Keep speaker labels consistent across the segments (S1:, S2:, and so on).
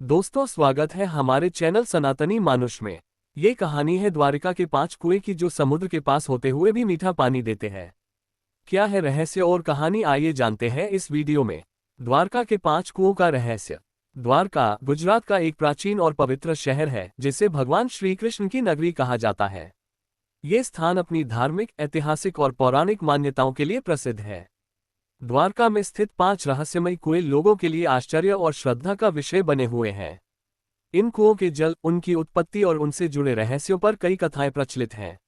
S1: दोस्तों, स्वागत है हमारे चैनल सनातनी मानुष में। ये कहानी है द्वारिका के 5 कुएं की, जो समुद्र के पास होते हुए भी मीठा पानी देते हैं। क्या है रहस्य और कहानी, आइए जानते हैं इस वीडियो में। द्वारका के 5 कुओं का रहस्य। द्वारका गुजरात का एक प्राचीन और पवित्र शहर है, जिसे भगवान श्री कृष्ण की नगरी कहा जाता है। ये स्थान अपनी धार्मिक, ऐतिहासिक और पौराणिक मान्यताओं के लिए प्रसिद्ध है। द्वारका में स्थित 5 रहस्यमयी कुएं लोगों के लिए आश्चर्य और श्रद्धा का विषय बने हुए हैं। इन कुओं के जल, उनकी उत्पत्ति और उनसे जुड़े रहस्यों पर कई कथाएं प्रचलित हैं।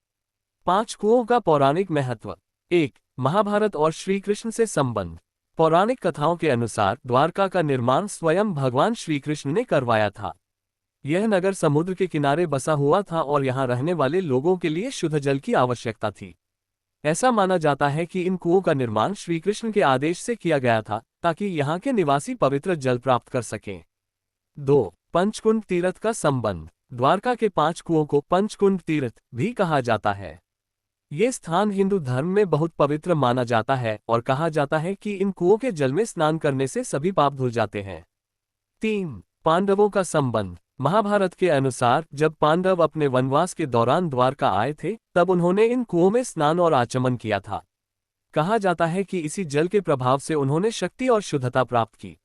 S1: 5 कुओं का पौराणिक महत्व। 1. महाभारत और श्री कृष्ण से संबंध। पौराणिक कथाओं के अनुसार द्वारका का निर्माण स्वयं भगवान श्री कृष्ण ने करवाया था। यह नगर समुद्र के किनारे बसा हुआ था और यहाँ रहने वाले लोगों के लिए शुद्ध जल की आवश्यकता थी। ऐसा माना जाता है कि इन कुओं का निर्माण श्री कृष्ण के आदेश से किया गया था, ताकि यहाँ के निवासी पवित्र जल प्राप्त कर सकें। 2. पंचकुंड तीर्थ का संबंध। द्वारका के 5 कुओं को पंचकुंड तीर्थ भी कहा जाता है। ये स्थान हिंदू धर्म में बहुत पवित्र माना जाता है और कहा जाता है कि इन कुओं के जल में स्नान करने से सभी पाप धुल जाते हैं। 3. पांडवों का संबंध। महाभारत के अनुसार जब पांडव अपने वनवास के दौरान द्वारका आए थे, तब उन्होंने इन कुओं में स्नान और आचमन किया था। कहा जाता है कि इसी जल के प्रभाव से उन्होंने शक्ति और शुद्धता प्राप्त की।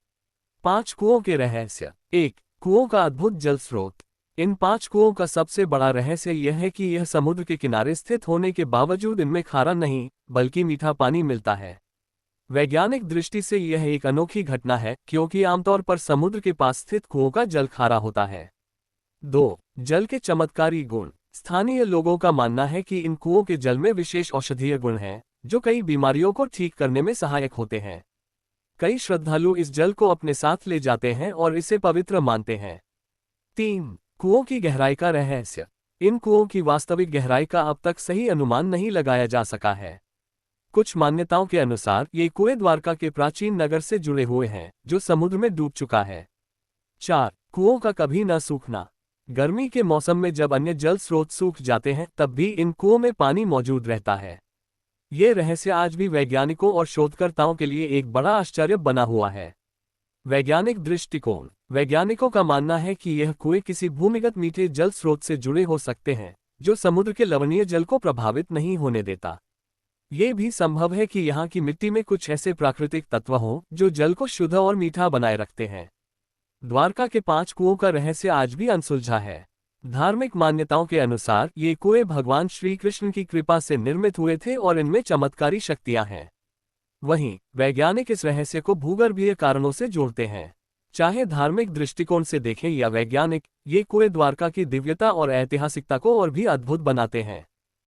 S1: 5 कुओं के रहस्य। 1. कुओं का अद्भुत जल स्रोत। इन 5 कुओं का सबसे बड़ा रहस्य यह है कि यह समुद्र के किनारे स्थित होने के बावजूद इनमें खारा नहीं, बल्कि मीठा पानी मिलता है। वैज्ञानिक दृष्टि से यह एक अनोखी घटना है, क्योंकि आमतौर पर समुद्र के पास स्थित कुओं का जल खारा होता है। 2. जल के चमत्कारी गुण। स्थानीय लोगों का मानना है कि इन कुओं के जल में विशेष औषधीय गुण हैं, जो कई बीमारियों को ठीक करने में सहायक होते हैं। कई श्रद्धालु इस जल को अपने साथ ले जाते हैं और इसे पवित्र मानते हैं। 3. कुओं की गहराई का रहस्य। इन कुओं की वास्तविक गहराई का अब तक सही अनुमान नहीं लगाया जा सका है। कुछ मान्यताओं के अनुसार ये कुएं द्वारका के प्राचीन नगर से जुड़े हुए हैं, जो समुद्र में डूब चुका है। 4. कुओं का कभी न सूखना। गर्मी के मौसम में जब अन्य जल स्रोत सूख जाते हैं, तब भी इन कुओं में पानी मौजूद रहता है। ये रहस्य आज भी वैज्ञानिकों और शोधकर्ताओं के लिए एक बड़ा आश्चर्य बना हुआ है। वैज्ञानिक दृष्टिकोण। वैज्ञानिकों का मानना है कि यह कुएं किसी भूमिगत मीठे जल स्रोत से जुड़े हो सकते हैं, जो समुद्र के लवणीय जल को प्रभावित नहीं होने देता। ये भी संभव है कि यहाँ की मिट्टी में कुछ ऐसे प्राकृतिक तत्व हों, जो जल को शुद्ध और मीठा बनाए रखते हैं। द्वारका के 5 कुओं का रहस्य आज भी अनसुलझा है। धार्मिक मान्यताओं के अनुसार ये कुएं भगवान श्री कृष्ण की कृपा से निर्मित हुए थे और इनमें चमत्कारी शक्तियां हैं। वहीं वैज्ञानिक इस रहस्य को भूगर्भीय कारणों से जोड़ते हैं। चाहे धार्मिक दृष्टिकोण से देखें या वैज्ञानिक, ये कुएं द्वारका की दिव्यता और ऐतिहासिकता को और भी अद्भुत बनाते हैं।